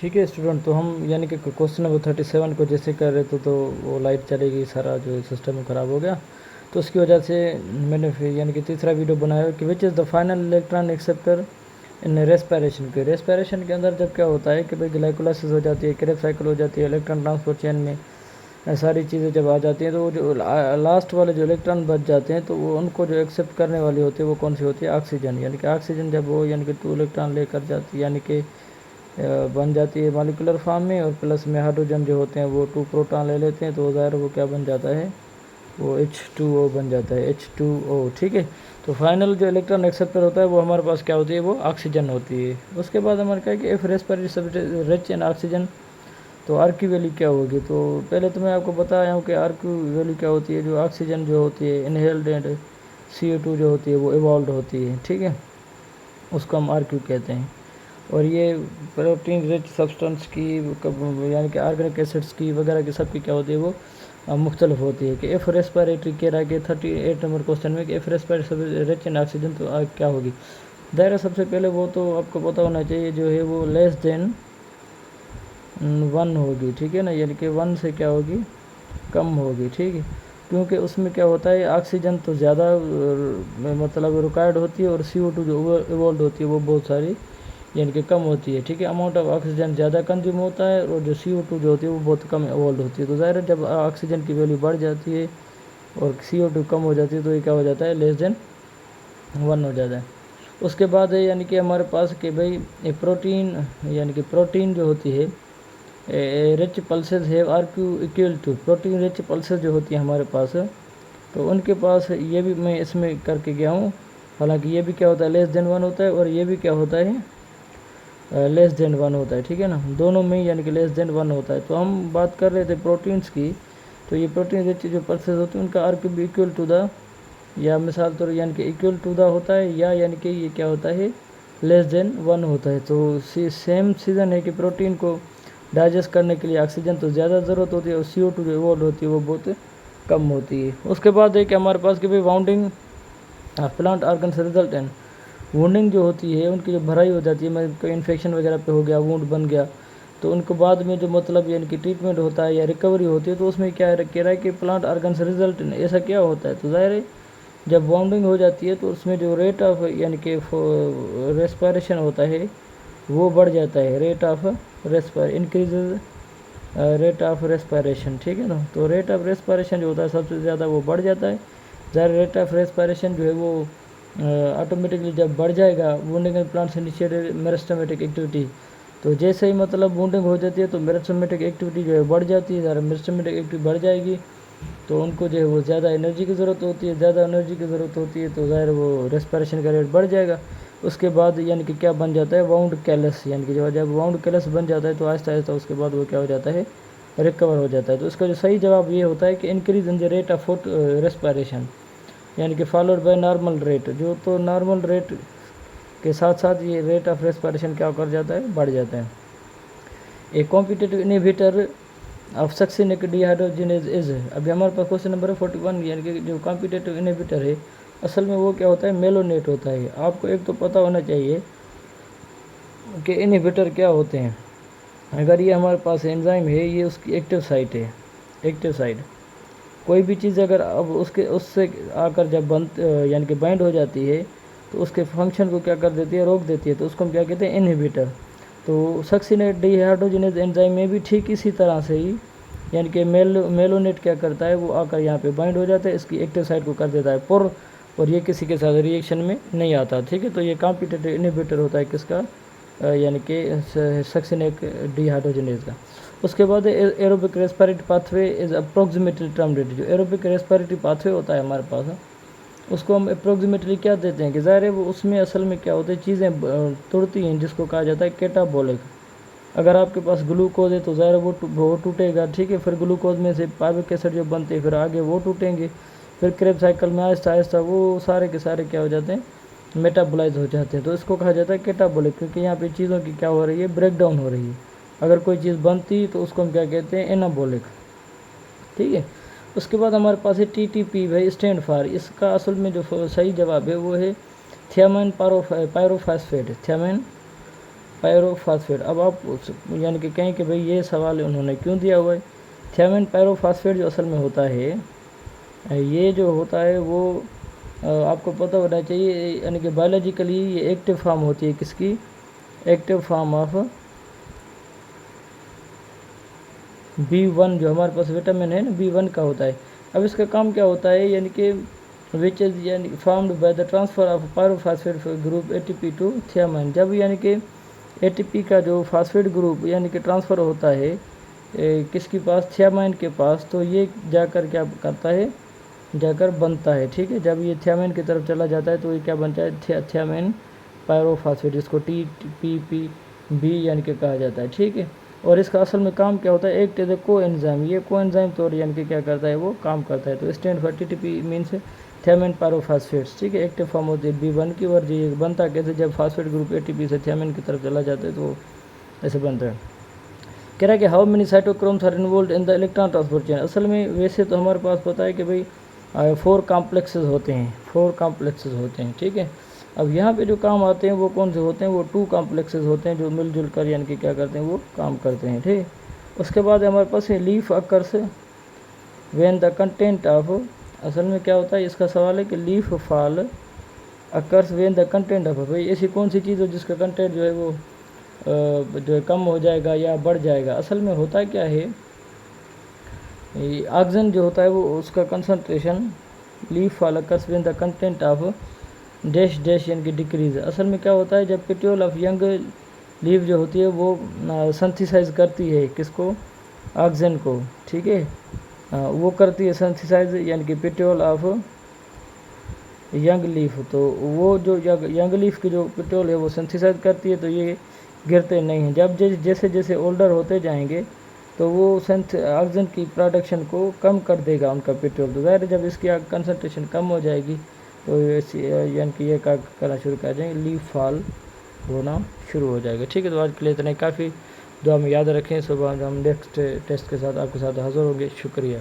ठीक है स्टूडेंट, तो हम यानी कि क्वेश्चन नंबर 37 को जैसे कर रहे थे तो वो लाइट चलेगी, सारा जो सिस्टम ख़राब हो गया। तो उसकी वजह से मैंने फिर यानी कि तीसरा वीडियो बनाया कि which is the final electron acceptor in respiration के अंदर जब क्या होता है कि भाई ग्लाइकोलाइसिस हो जाती है, क्रेब्स साइकिल हो जाती है, इलेक्ट्रॉन ट्रांसपोर्ट चेन में सारी चीज़ें जब आ जाती हैं तो वो जो लास्ट वाले जो इलेक्ट्रॉन बच जाते हैं तो वो उनको जो एक्सेप्ट करने वाली होती है वो कौन सी होती है? ऑक्सीजन। यानी कि ऑक्सीजन जब वो यानी कि 2 इलेक्ट्रॉन लेकर जाती है, यानी कि बन जाती है मॉलिक्यूलर फॉर्म में, और प्लस में हाइड्रोजन जो होते हैं वो 2 प्रोटॉन ले लेते हैं, तो ज़ाहिर वो क्या बन जाता है? वो H2O बन जाता है, H2O। ठीक है, तो फाइनल जो इलेक्ट्रॉन एक्सेप्टर होता है वो हमारे पास क्या होती है? वो ऑक्सीजन होती है। उसके बाद हमारे क्या है कि if respiratory rich in oxygen, तो आर की वैल्यू क्या होगी? तो पहले तो मैं आपको बताया हूँ कि आर की वैल्यू क्या होती है। जो ऑक्सीजन जो होती है इनहेल्ड एंड CO2 जो होती है वो इवॉल्व होती है, ठीक है, उसको हम आर क्यू कहते हैं। और ये प्रोटीन रिच सब्सटेंस की यानी कि ऑर्गेनिक एसिड्स की वगैरह की सबकी क्या होती है? वो मुख्तलिफ होती है। कि एफ रेस्पिरेटरी कह रहा है कि 38 नंबर क्वेश्चन में कि F respiratory rich in oxygen, तो क्या होगी? दायरा सबसे पहले वो तो आपको पता होना चाहिए, जो है वो लेस देन 1 होगी, ठीक है ना, यानी कि 1 से क्या होगी? कम होगी, ठीक है, क्योंकि उसमें क्या होता है ऑक्सीजन तो ज़्यादा मतलब रिक्वायर्ड होती है, और CO2 जो इवॉल्व होती है वो बहुत सारी यानी कि कम होती है, ठीक है। अमाउंट ऑफ ऑक्सीजन ज़्यादा कंज्यूम होता है और जो CO2 जो होती है वो बहुत कम इवॉल्व होती है। तो ज़ाहिर है जब ऑक्सीजन की वैल्यू बढ़ जाती है और CO2 कम हो जाती है तो ये क्या हो जाता है? लेस देन 1 हो जाता है। उसके बाद है यानी कि हमारे पास कि भाई प्रोटीन, यानी कि प्रोटीन जो होती है रिच पल्सेस है R Q equal to, protein rich pulses जो होती है हमारे पास, तो उनके पास ये भी मैं इसमें करके गया हूँ। हालांकि ये भी क्या होता है? लेस देन 1 होता है, और ये भी क्या होता है? लेस देन 1 होता है, ठीक है ना, दोनों में यानी कि लेस देन 1 होता है। तो हम बात कर रहे थे प्रोटीन्स की, तो ये प्रोटीन रिच जो पल्सेस होती है उनका आर क्यू भी इक्वल टू द, या मिसाल तौर यानी कि इक्वल टू द होता है, या यानी कि ये क्या होता है? लेस देन 1 होता है। तो सेम सीजन है कि प्रोटीन को डाइजेस्ट करने के लिए ऑक्सीजन तो ज़्यादा ज़रूरत होती है, और CO2 जो इवॉल्व होती है वो बहुत कम होती है। उसके बाद है कि हमारे पास कि भाई वाउंडिंग प्लांट ऑर्गन से रिजल्ट इन, वुंडिंग जो होती है उनकी जो भराई हो जाती है, मतलब कोई इन्फेक्शन वगैरह पे हो गया, वुंड बन गया, तो उनको बाद में जो मतलब यानी कि ट्रीटमेंट होता है या रिकवरी होती है, तो उसमें क्या कह रहा है कि प्लांट ऑर्गन से रिजल्ट इन, ऐसा क्या होता है? तो ज़ाहिर है जब वाउंडिंग हो जाती है तो उसमें जो रेट ऑफ यानी कि रेस्पिरेशन होता है वो बढ़ जाता है, rate of increases rate of respiration, ठीक है ना। तो रेट ऑफ रेस्पिरेशन जो होता है सबसे ज़्यादा वो बढ़ जाता है। ज़्यादा रेट ऑफ रेस्पिरेशन जो है वो ऑटोमेटिकली जब बढ़ जाएगा, wounding and plants initiated meristematic activity, तो जैसे ही मतलब वुंडिंग हो जाती है तो मेरिस्टेमेटिक एक्टिविटी जो है बढ़ जाती है। ज़्यादा मेरिस्टेमेटिक एक्टिविटी बढ़ जाएगी तो उनको जो है वो ज़्यादा एनर्जी की ज़रूरत होती है, ज़्यादा एनर्जी की ज़रूरत होती है तो ज़ाहिर वो रेस्पिरेशन का रेट बढ़ जाएगा। उसके बाद यानी कि क्या बन जाता है? वाउंड कैलस, यानी कि जब वाउंड कैलस बन जाता है तो आहिस्ता आहिस्ता उसके बाद वो क्या हो जाता है? रिकवर हो जाता है। तो इसका जो सही जवाब ये होता है कि increase in the rate of respiration, यानी कि फॉलोड बाय नॉर्मल रेट, जो तो नॉर्मल रेट के साथ साथ ये रेट ऑफ रेस्पिरेशन क्या कर जाता है? बढ़ जाता है। A competitive inhibitor of succinic dehydrogenase is, अभी हमारे पास क्वेश्चन नंबर 41, यानी कि जो कॉम्पिटेटिव इनहिबिटर है असल में वो क्या होता है? मेलोनेट होता है। आपको एक तो पता होना चाहिए कि इनहिबिटर क्या होते हैं। अगर ये हमारे पास एंजाइम है, ये उसकी एक्टिव साइट है, एक्टिव साइट, कोई भी चीज़ अगर अब उससे आकर जब यानी कि बाइंड हो जाती है तो उसके फंक्शन को क्या कर देती है? रोक देती है, तो उसको हम क्या कहते हैं? इनहिबिटर। तो सक्सिनेट डिहाइड्रोजिनेज एंजाइम में भी ठीक इसी तरह से ही यानी कि मेलोनेट क्या करता है? वो आकर यहाँ पे बाइंड हो जाता है, इसकी एक्टिव साइट को कर देता है पुर, और ये किसी के साथ रिएक्शन में नहीं आता, ठीक है। तो ये कॉम्पिटेटिव इनहिबिटर होता है किसका? यानी कि सक्सिनिक डिहाइड्रोजिनेज का। उसके बाद aerobic respiratory pathway is approximately terminated, जो एरोबिक रेस्पिरेटरी पाथवे होता है हमारे पास उसको हम अप्रोक्सीमेटली क्या देते हैं कि ज़ाहिर है वो उसमें असल में क्या होता है? चीज़ें तोड़ती हैं, जिसको कहा जाता है कैटाबोलिक। अगर आपके पास ग्लूकोज है तो ज़ाहिर वो टूटेगा, ठीक है, फिर ग्लूकोज में से पाइरुविक एसिड जो बनते हैं फिर आगे वो टूटेंगे, फिर क्रेब्स साइकिल में आहिस्ता आहिस्ता वो सारे के सारे क्या हो जाते हैं? मेटाबोलाइज हो जाते हैं। तो इसको कहा जाता है कैटाबोलिक, क्योंकि यहाँ पे चीज़ों की क्या हो रही है? ब्रेक डाउन हो रही है। अगर कोई चीज़ बनती तो उसको हम क्या कहते हैं? एनाबोलिक, ठीक है। उसके बाद हमारे पास है TTP, भाई स्टैंड फॉर, इसका असल में जो सही जवाब है वो है थियामाइन पायरोफॉस्फेट, थियामाइन पायरोफॉस्फेट। अब आप यानी कि कहें कि भाई ये सवाल उन्होंने क्यों दिया हुआ है। थियामिन पायरोफॉस्फेट जो असल में होता है, ये जो होता है वो आपको पता होना चाहिए, यानी कि बायोलॉजिकली ये एक्टिव फॉर्म होती है किसकी, एक्टिव फॉर्म ऑफ B1 जो हमारे पास विटामिन है ना, B1 का होता है। अब इसका काम क्या होता है, यानी कि विच इज़ यानी formed by the transfer of pyrophosphate group ATP to thiamine. जब यानी कि ATP का जो फास्फेट ग्रुप यानी कि ट्रांसफ़र होता है किसके पास, थियामाइन के पास, तो ये जाकर क्या करता है, जाकर बनता है, ठीक है। जब ये थियामाइन की तरफ चला जाता है तो ये क्या बनता है, थियामाइन पायरोफॉस्फेट, जिसको TPP यानी कि कहा जाता है, ठीक है। और इसका असल में काम क्या होता है, एक्ट एज ए को एंजाइम, ये को एंजाइम तौर यानी कि क्या करता है, वो काम करता है। तो stand for TTP means thiamine pyrophosphates, ठीक है। एक्टिव फॉर्म होती है B1 की, और ये बनता कैसे, जब फास्फेट ग्रुप ATP से थियामिन की तरफ चला जाता है तो ऐसे बनता है। कह रहा है कि how many cytochromes are involve in the electron transport chain. असल में वैसे तो हमारे पास पता है कि भाई 4 कॉम्प्लेक्सेस होते हैं, 4 कॉम्प्लेक्सेस होते हैं, ठीक है। अब यहाँ पे जो काम आते हैं वो कौन से होते हैं, वो 2 कॉम्प्लेक्सेस होते हैं जो मिलजुल कर यानी कि क्या करते हैं, वो काम करते हैं, ठीक है। उसके बाद हमारे पास है leaf occurs when the content of, असल में क्या होता है, इसका सवाल है कि leaf fall occurs when the content of, भाई ऐसी कौन सी चीज़ हो जिसका कंटेंट जो है वो जो है कम हो जाएगा या बढ़ जाएगा। असल में होता क्या है, ऑक्सीजन जो होता है वो उसका concentration leaf fall occurs when the content of dash dash यानी कि डिक्रीज। असल में क्या होता है, जब पेट्योल ऑफ यंग लीफ जो होती है वो सिंथेसाइज करती है किसको, ऑक्सीजन को, ठीक है। वो करती है सिंथेसाइज यानी कि पेट्योल ऑफ यंग लीफ, तो वो जो यंग लीफ की जो पेट्रोल है वो सिंथेसाइज करती है, तो ये गिरते नहीं हैं। जब जैसे जैसे ओल्डर होते जाएंगे तो वो ऑक्सीजन की प्रोडक्शन को कम कर देगा उनका पेट्रोल, तो ज़ाहिर जब इसकी कंसनट्रेशन कम हो जाएगी तो यानी कि ये करना शुरू कर जाएंगे, लीफ फॉल होना शुरू हो जाएगा, ठीक है। तो आज के लिए इतना काफ़ी, दुआ में याद रखें। सुबह हम नेक्स्ट टेस्ट के साथ आपके साथ हाज़िर होंगे। शुक्रिया।